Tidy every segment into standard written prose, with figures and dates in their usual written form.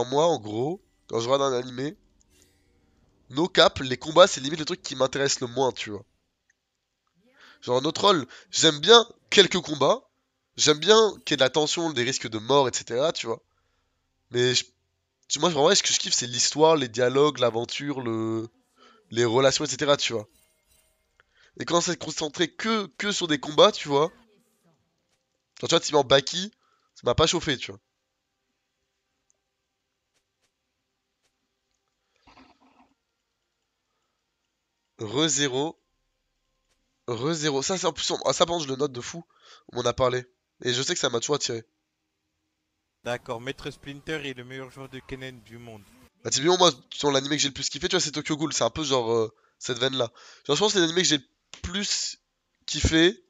Moi, en gros, quand je regarde un animé, no cap, les combats, c'est limite le truc qui m'intéresse le moins, tu vois. Genre, No Troll, j'aime bien quelques combats, j'aime bien qu'il y ait de la tension, des risques de mort, etc., tu vois. Mais moi, en vrai, ce que je kiffe, c'est l'histoire, les dialogues, l'aventure, les relations, etc., tu vois. Et quand c'est concentré que sur des combats, tu vois. Genre, tu vois, typiquement Baki, ça m'a pas chauffé, tu vois. Re-zéro. Re-zéro. Ça, c'est en plus. Ah, ça, par contre, je le note de fou. On m'en a parlé. Et je sais que ça m'a toujours attiré. D'accord, Maître Splinter est le meilleur joueur de Kennen du monde. Bah, typiquement, moi, sur l'animé que j'ai le plus kiffé, tu vois, c'est Tokyo Ghoul. C'est un peu genre cette veine-là. Genre, je pense que l'animé que j'ai le plus kiffé,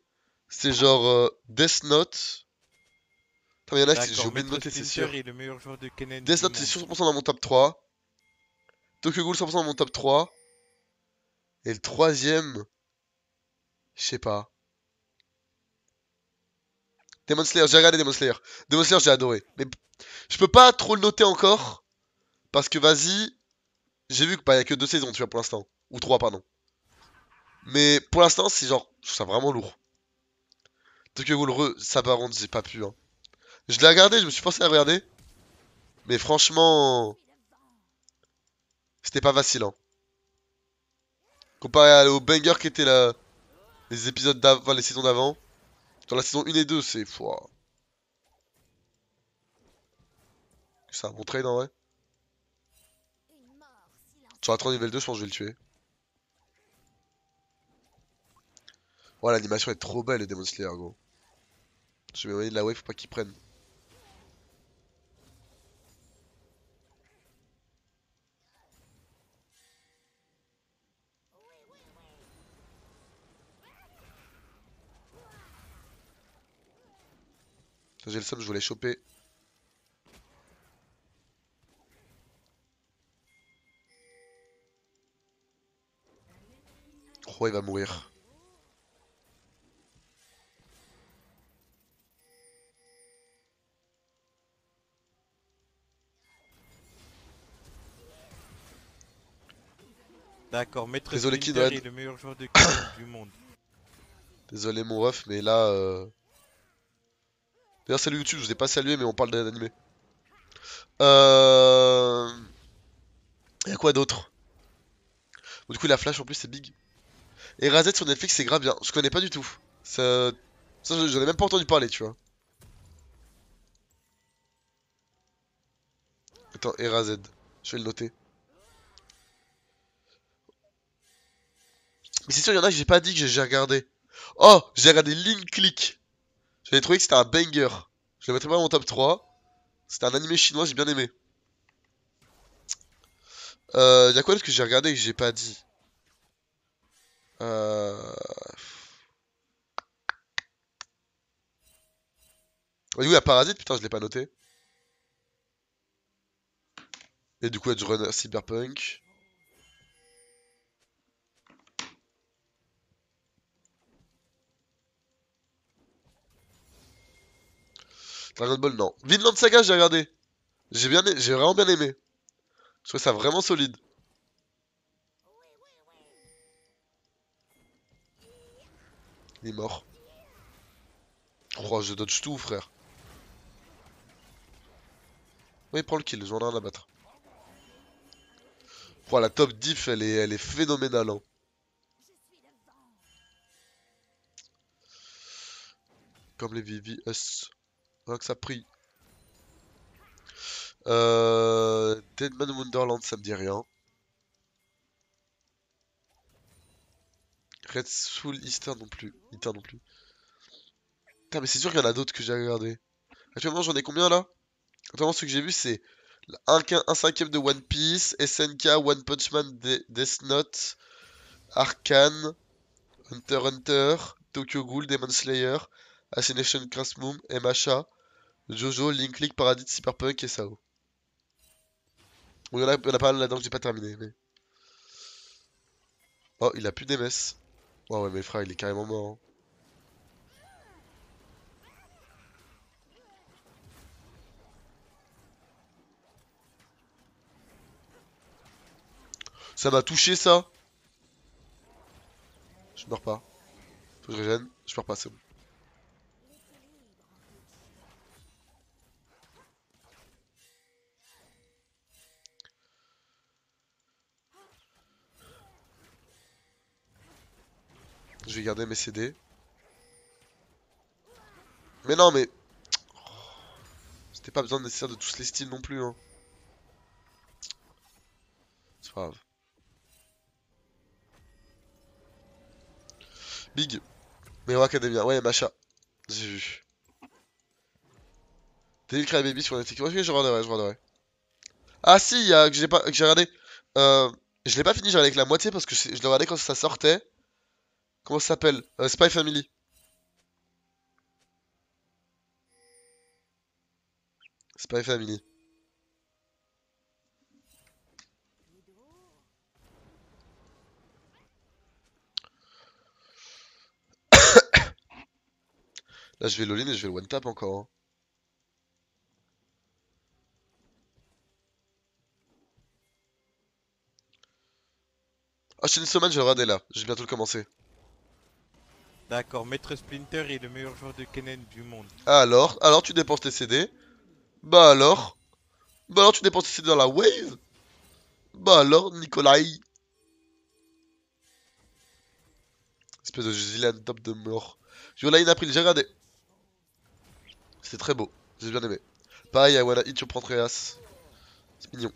c'est genre Death Note. Attends, mais il y en a que j'ai D'accord, oublié de Maître noter, c'est Splinter sûr. est le meilleur joueur de Kennen Death du Note, c'est monde. 100% dans mon top 3. Tokyo Ghoul, 100% dans mon top 3. Et le troisième, je sais pas. Demon Slayer, j'ai regardé Demon Slayer. Demon Slayer, j'ai adoré. Mais je peux pas trop le noter encore. Parce que vas-y, j'ai vu qu'il y a que 2 saisons, tu vois, pour l'instant. Ou 3, pardon. Mais pour l'instant, c'est genre, je trouve ça vraiment lourd. Tokyo Ghoul, ça par contre, j'ai pas pu. Hein. Je l'ai regardé, je me suis forcé à regarder. Mais franchement, c'était pas facile. Hein. Comparé au banger qui était les épisodes d'avant, enfin, les saisons d'avant. Dans la saison 1 et 2, c'est. Pouah, c'est un bon trade en vrai. Sur la 30 niveau 2, je pense que je vais le tuer. Ouais, l'animation est trop belle, le Demon Slayer, gros. Je vais m'éloigner de la wave, faut pas qu'ils prennent. J'ai le seum, je voulais choper. Oh, il va mourir. D'accord, Maître Désolé, Splinter Kindred. est le meilleur joueur de Kennen du monde. Désolé, mon ref, mais là. D'ailleurs, salut YouTube, je vous ai pas salué, mais on parle d'animé. Euh. Y'a quoi d'autre? Bon, du coup, la Flash en plus, c'est big. Et Razed sur Netflix, c'est grave bien. Je connais pas du tout. Ça, j'en ai même pas entendu parler, tu vois. Attends, Erazed. Je vais le noter. Mais c'est sûr, il y en a que j'ai pas dit que j'ai regardé. Oh, j'ai regardé Link Click. J'avais trouvé que c'était un banger. Je le mettrais pas dans mon top 3. C'était un animé chinois, j'ai bien aimé. Y'a quoi d'autre que j'ai regardé et que j'ai pas dit? Euh... Oui, y'a Parasite, putain, je l'ai pas noté. Et du coup, Edge Runner Cyberpunk. Dragon Ball, non. Vinland Saga, j'ai regardé. J'ai vraiment bien aimé. Je trouve ça vraiment solide. Il est mort. Oh, je dodge tout, frère. Oui, prends le kill, j'en ai rien à battre. Oh, la top diff, elle est phénoménale. Hein. Comme les VVS. Rien que ça prie. Deadman Wonderland, ça me dit rien. Red Soul Easter non plus. Eater non plus. Putain, mais c'est sûr qu'il y en a d'autres que j'ai regardé. Actuellement, j'en ai combien là? Actuellement, ce que j'ai vu, c'est un cinquième de One Piece, SNK, One Punch Man, Death Note, Arcane, Hunter x Hunter, Tokyo Ghoul, Demon Slayer, Assassination Classroom, MHA, Jojo, Link League, Paradis, Cyberpunk et SAO. Bon, il y en a pas là-dedans que j'ai pas terminé. Mais... Oh, il a plus d'MS. Oh ouais, mais frère, il est carrément mort. Hein. Ça m'a touché ça. Je meurs pas. Faut que je régène. Je meurs pas, c'est bon. Je vais garder mes CD. Mais non, mais c'était pas besoin nécessaire de tous les styles non plus, hein. C'est pas grave. Big. Mero Academia. Ouais, Macha. J'ai vu. Devil Cry Baby sur Netflix. Ok, je regarderai, je regarderai. Ah si, il y a que j'ai pas que j'ai regardé. Euh, je l'ai pas fini, j'ai regardé que la moitié parce que je l'ai regardé quand ça sortait. Comment ça s'appelle? Spy Family. Spy Family. Là, je vais l'all-in et je vais le one-tap encore, hein. Ah, Chainsaw Man, je vais le regarder là. Je vais bientôt le commencer. D'accord, Maître Splinter est le meilleur joueur de Kennen du monde. Ah alors tu dépenses tes CD. Bah alors. Bah alors tu dépenses tes CD dans la wave. Bah alors, Nikolai. Espèce de Zilan top de mort. Yola April, j'ai regardé. C'était très beau. J'ai bien aimé. Pareil, I wanna eat your Pantreas. C'est mignon.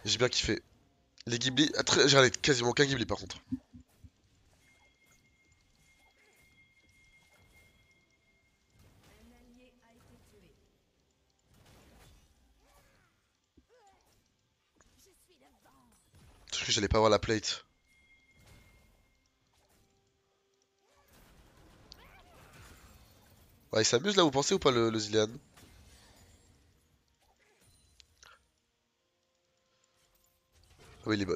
J'ai bien kiffé. Les Ghibli. Ah, j'ai regardé quasiment aucun Ghibli par contre. Je crois que j'allais pas voir la plate. Ouais, il s'amuse là, vous pensez ou pas le Zilean? Ah oui, les bots.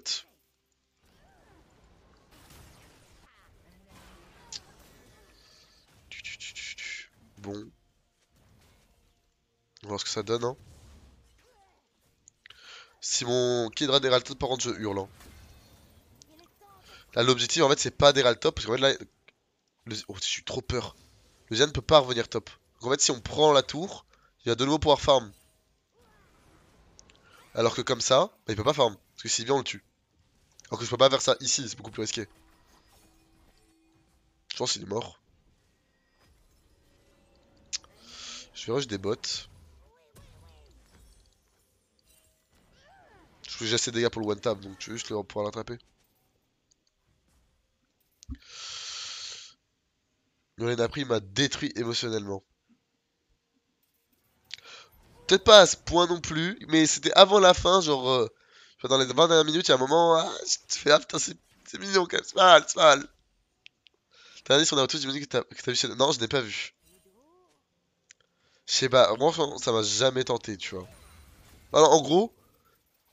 Bon. On va voir ce que ça donne, hein. Si mon Kidra déraille top, par contre, je hurle, hein. Là, l'objectif, en fait, c'est pas déraille top, parce qu'en fait, là... Oh, j'ai eu trop peur. Le Zilean peut pas revenir top. Donc, en fait, si on prend la tour, il va de nouveau pouvoir farm. Alors que comme ça, bah, il peut pas farm. Parce que s'il vient, on le tue. Alors que je peux pas faire ça ici, c'est beaucoup plus risqué. Je pense qu'il est mort. Je vais rush des bots. Je trouve que j'ai assez de dégâts pour le one tap, donc tu veux juste pouvoir l'attraper. Yolen après il m'a détruit émotionnellement. Peut-être pas à ce point non plus, mais c'était avant la fin, genre dans les 20 dernières minutes, il y a un moment, ah, je te fais ah putain c'est mignon quand même, c'est mal, c'est mal. T'as dit sur Naruto, j'imagine que t'as vu Non, je n'ai pas vu. Je sais pas, franchement, ça m'a jamais tenté, tu vois. Alors, en gros,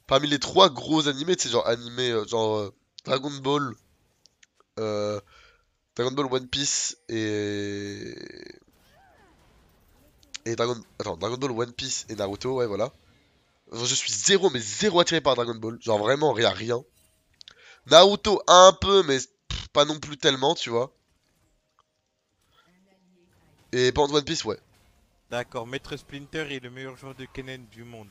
parmi les trois gros animés, tu sais, genre animés, Dragon Ball, euh, Dragon Ball One Piece et Dragon Ball One Piece et Naruto, ouais, voilà. Genre, je suis zéro, mais zéro attiré par Dragon Ball. Genre, vraiment, rien, rien. Naruto, un peu, mais pas non plus tellement, tu vois. Et par contre, One Piece, ouais. D'accord, Maître Splinter est le meilleur joueur de Kennen du monde.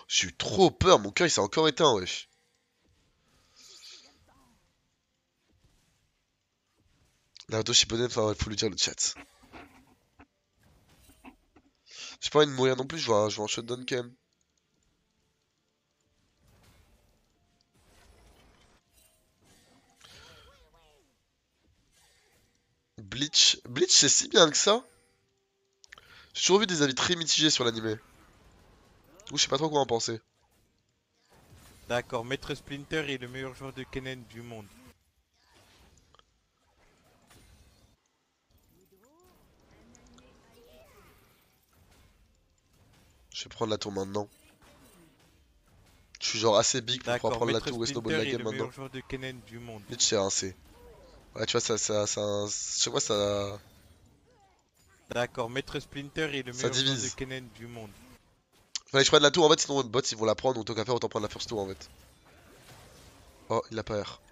J'ai eu trop peur, mon cœur il s'est encore éteint, wesh. Naruto Shippuden, enfin, il faut lui dire le chat. J'ai pas envie de mourir non plus, je vais en shutdown quand même. Bleach. Bleach, c'est si bien que ça? J'ai toujours vu des avis très mitigés sur l'animé. Ou je sais pas trop quoi en penser. D'accord, Maître Splinter est le meilleur joueur de Kennen du monde. Je vais prendre la tour maintenant. Je suis genre assez big pour pouvoir D'accord, prendre la Maître tour et snowball Splinter la est game le maintenant. meilleur joueur de Kennen du monde. Vite c'est un C. Ouais, tu vois, chaque fois D'accord, Maître Splinter est le ça meilleur joueur de divise. Kennen du monde. Fallait que je prenne la tour en fait, sinon le bot ils vont la prendre, donc tant qu'à faire, autant prendre la first tour en fait. Oh, il a pas R.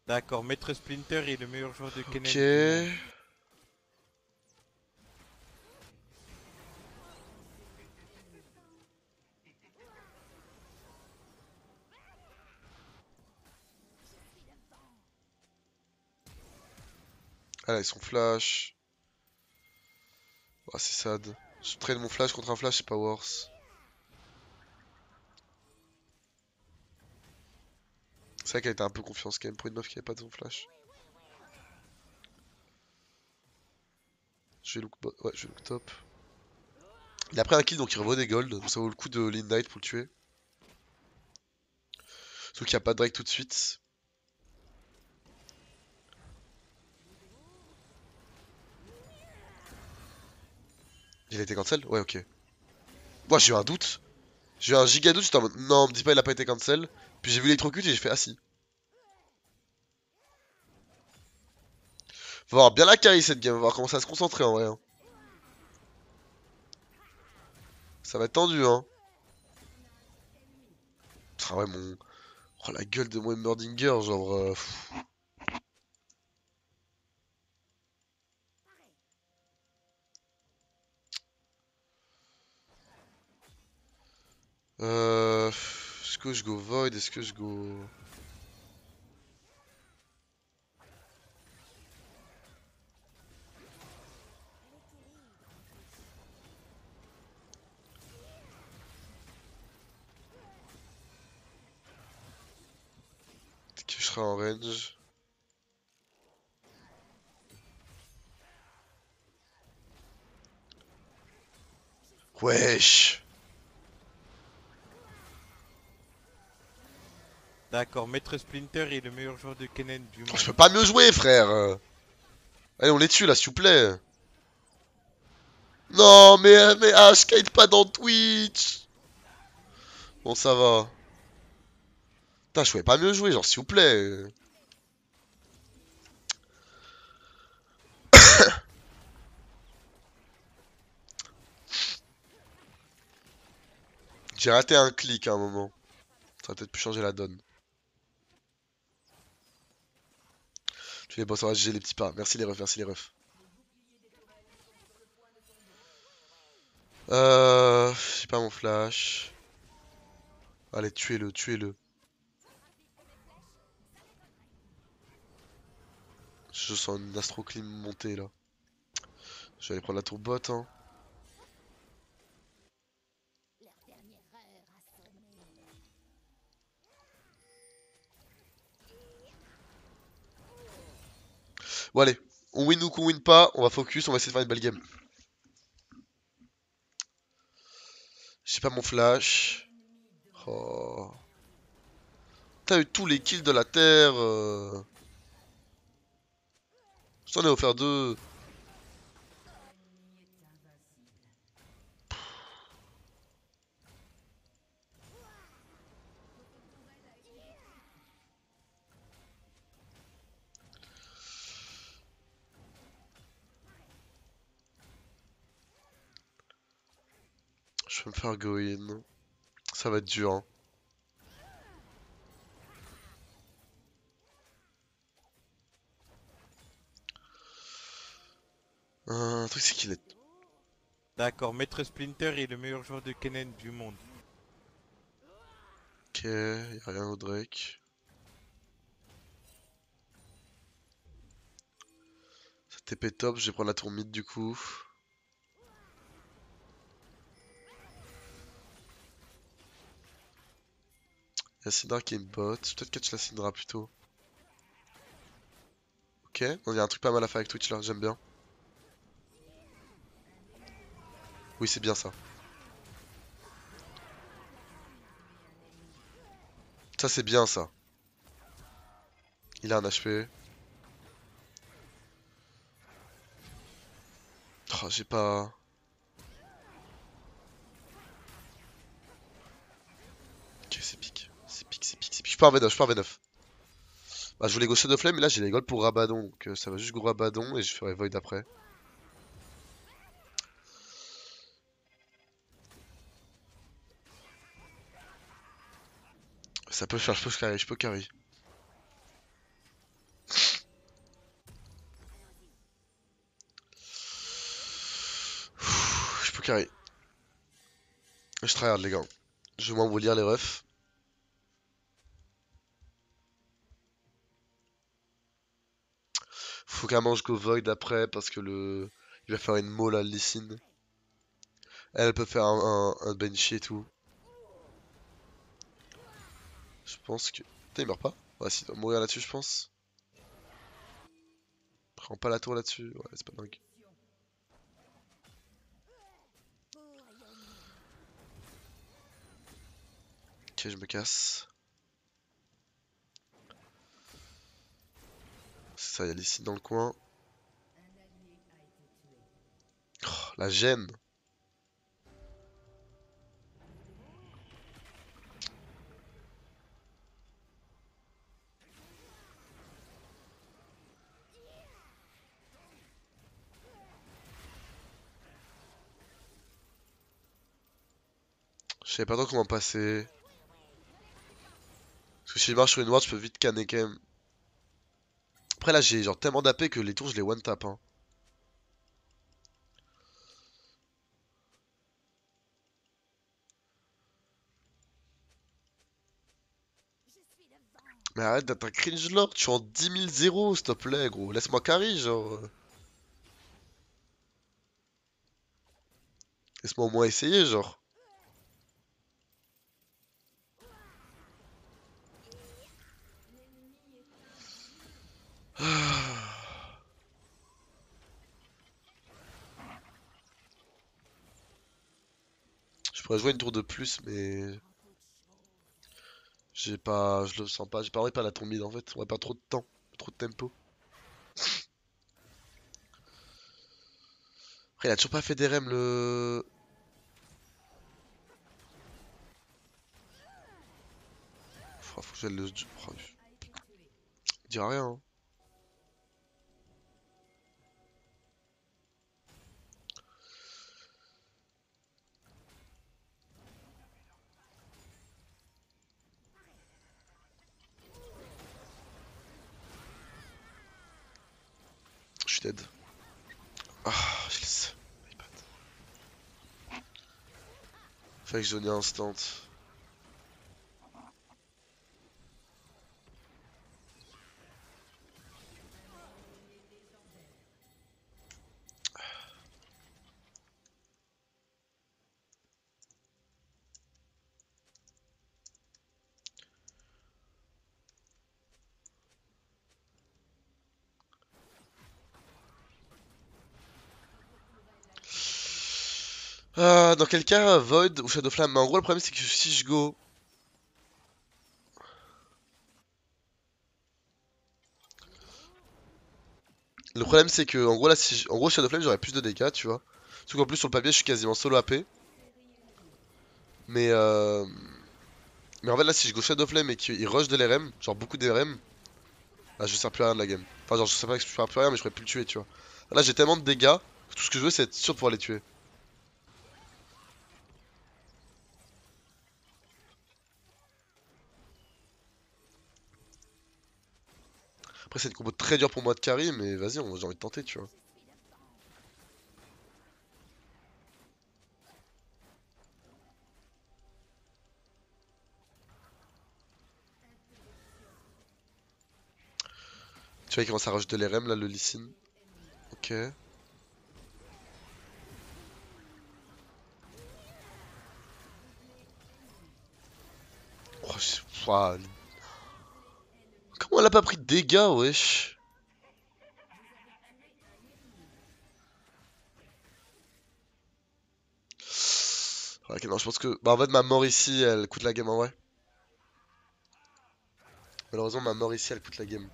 D'accord, Maître Splinter est le meilleur joueur de Ok. Kennen du monde. Ah là, ils sont flash. Oh, c'est sad. Je traîne mon flash contre un flash, c'est pas worse. C'est vrai qu'elle était un peu confiance quand même pour une meuf qui avait pas de son flash. Je vais look, ouais, je vais look top. Il a pris un kill donc il revaut des golds. Donc ça vaut le coup de lean knight pour le tuer. Sauf qu'il n'y a pas de Drake tout de suite. Il a été cancel? Ouais, ok. Moi j'ai eu un doute. J'ai eu un giga doute. J'étais en mode non, me dis pas il a pas été cancel. Puis j'ai vu l'électrocute et j'ai fait ah si. Faut avoir bien la carry cette game. On va voir comment ça va se concentrer en vrai. Hein. Ça va être tendu hein. Ah ouais, mon. Oh la gueule de mon Murdinger, genre. Est-ce que je go Void? Est-ce que je go. Est-ce que je serai en range? Wesh! D'accord, Maître Splinter est le meilleur joueur de Kennen du Oh, je monde. peux pas mieux jouer, frère! Allez, on les tue là, s'il vous plaît! Non, mais skate pas dans Twitch! Bon, ça va. Putain, je pouvais pas mieux jouer, genre, s'il vous plaît! J'ai raté un clic à un moment. Ça aurait peut-être pu changer la donne. Tu les boss, on va GG les petits pas. Merci les refs, merci les refs. J'ai pas mon flash. Allez, tuez-le, tuez-le. Je sens une Astro Clean monter là. Je vais aller prendre la tour bot, hein. Bon, allez. On win ou qu'on win pas, on va focus, on va essayer de faire une belle game. J'ai pas mon flash. Oh. T'as eu tous les kills de la terre. Je t'en ai offert deux. Je vais me faire go in. Ça va être dur, hein. Un truc, c'est qu'il est. D'accord, Maître Splinter est le meilleur joueur de Kennen du monde. Ok, y'a rien au Drake. Ça TP top, je vais prendre la tour mid du coup. Y'a Syndra qui est une bot. Peut-être catch la Syndra plutôt. Ok, on y a un truc pas mal à faire avec Twitch là, j'aime bien. Oui, c'est bien ça. Ça, c'est bien ça. Il a un HP. Oh, j'ai pas... Ok, c'est pique. C'est pique, c'est pique, c'est pique. Je suis pas en V9, je suis pas en V9. Bah, je voulais go Shadow Flame, mais là j'ai les golds pour Rabadon. Donc ça va juste go Rabadon et je ferai Void après. Ça peut faire, je peux carry, je peux carry. Je peux carry. Je tryhard les gars. Je vais moins vous lire les refs. Faut carrément je go Void après parce que le... Il va faire une maul à Lee Sin. Elle peut faire un benchy et tout. Je pense que... Putain, il meurt pas? Ouais, si, il doit mourir là-dessus, je pense. Prends pas la tour là-dessus. Ouais, c'est pas dingue. Ok, je me casse. C'est ça, il y a Lee Sin dans le coin. Oh, la gêne. Je savais pas trop comment passer. Parce que si je marche sur une ward, je peux vite canner quand même. Après là, j'ai genre tellement d'AP que les tours, je les one tap. Hein. Mais arrête d'être un cringe lord, je suis en 10 000 s'il te plaît, gros. Laisse-moi carry, genre. Laisse-moi au moins essayer, genre. Je pourrais jouer une tour de plus, mais j'ai pas, je le sens pas. J'ai pas envie de pas la tomber en fait. On a pas trop de temps, trop de tempo. Après, il a toujours pas fait des rems le. Faut que j'aille le. Oh, il dira rien. Hein. Je suis dead. Ah, je laisse. Fait que je donnais instant. Dans quel cas, Void ou Shadow Flame? Mais en gros, le problème c'est que si je go. Le problème c'est que, en gros, là, si en gros, Shadow Flame, j'aurais plus de dégâts, tu vois. Surtout qu'en plus, sur le papier, je suis quasiment solo AP. Mais, mais en fait, là, si je go Shadow Flame et qu'il rush de l'RM, genre beaucoup d'RM, là, je sers plus à rien de la game. Enfin, genre, je sais pas que je sers plus à rien, mais je pourrais plus le tuer, tu vois. Là, j'ai tellement de dégâts que tout ce que je veux, c'est être sûr de pouvoir les tuer. Après, c'est une combo très dure pour moi de carry, mais vas-y, j'ai envie de tenter, tu vois. Tu vois, il commence à rush de l'RM, là, le Lee Sin. Ok. Oh, ouah, comment elle a pas pris de dégâts, wesh? Ok, non, je pense que. Bah, en fait, ma mort ici, elle coûte la game en vrai. Malheureusement, ma mort ici, elle coûte la game.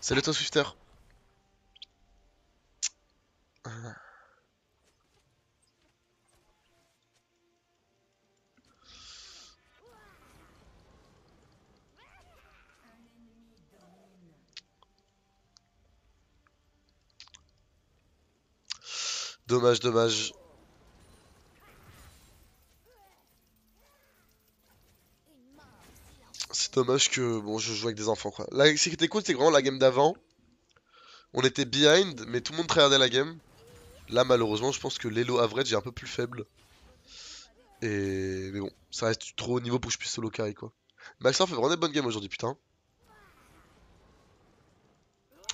Salut toi Swifter. Dommage, dommage. C'est dommage que bon je joue avec des enfants quoi. Là ce qui était cool c'était vraiment la game d'avant. On était behind mais tout le monde tryhardait la game. Là malheureusement je pense que l'elo average est un peu plus faible. Et mais bon, ça reste trop haut niveau pour que je puisse solo carry quoi. Maxor fait vraiment des bonnes games aujourd'hui putain.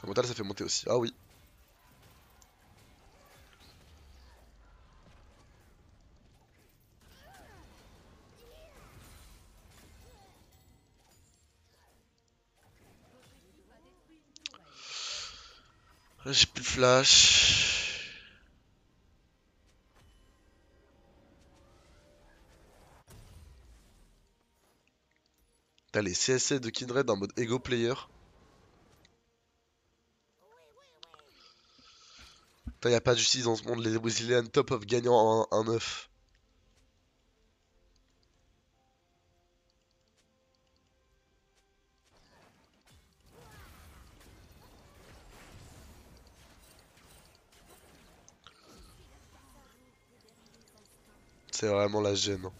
Le mental ça fait monter aussi. Ah oui. J'ai plus de flash. T'as les CSC de Kindred en mode ego player. Putain, y a pas de justice dans ce monde, les Brésilien top of gagnant un 9. C'est vraiment la gêne. Hein.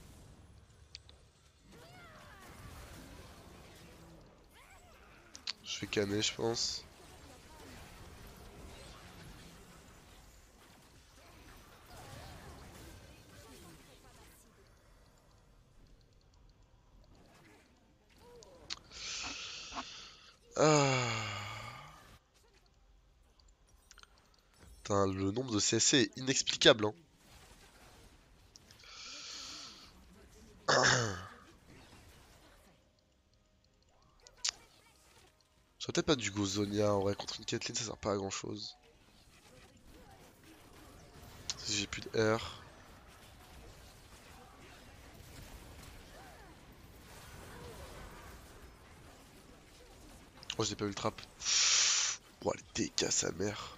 Je vais canner je pense. Ah. Putain, le nombre de CSC est inexplicable. Hein. J'aurais peut-être pas du Gozonia en vrai contre une Caitlyn, ça sert pas à grand chose. Si j'ai plus de R. Oh, j'ai pas eu le trap. Oh, les dégâts, sa mère.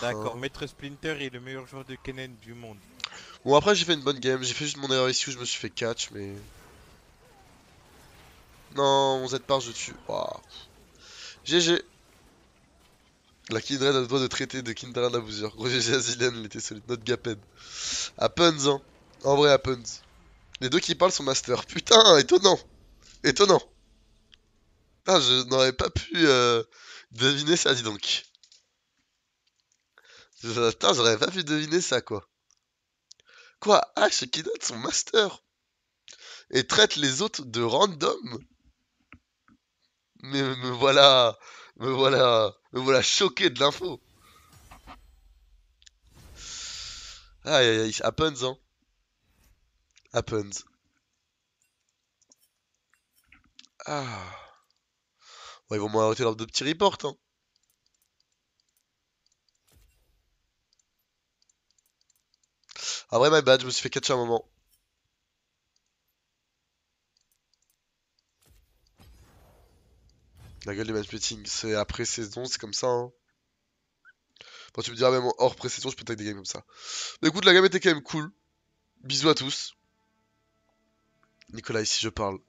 D'accord, Maître Splinter est le meilleur joueur de Kennen du monde. Bon, après, j'ai fait une bonne game. J'ai fait juste mon erreur ici où je me suis fait catch, mais. Non, mon Z par, je tue. Waouh. GG. La Kindred a le droit de traiter de Kindred Abuser. Gros GG Azilian, il était solide. Notre Gaped. Happens, hein. En vrai, happens. Les deux qui parlent sont master. Putain, étonnant. Étonnant. Putain, je n'aurais pas pu deviner ça, dis donc. Putain, j'aurais pas pu deviner ça, quoi. Quoi? Ash et Kindred sont master. Et traite les autres de random. Mais me voilà. Me voilà. Me voilà choqué de l'info. Aïe aïe aïe. Happens, hein. Happens. Ah. Ouais, ils vont m'arrêter lors de petits reports, hein. Ah vrai, my bad, je me suis fait catcher un moment. La gueule du matchmaking, c'est après saison, c'est comme ça, hein. Bon, tu me diras, même hors pré-saison, je peux tag des games comme ça. Mais écoute, la game était quand même cool. Bisous à tous. Nicolas, ici je parle.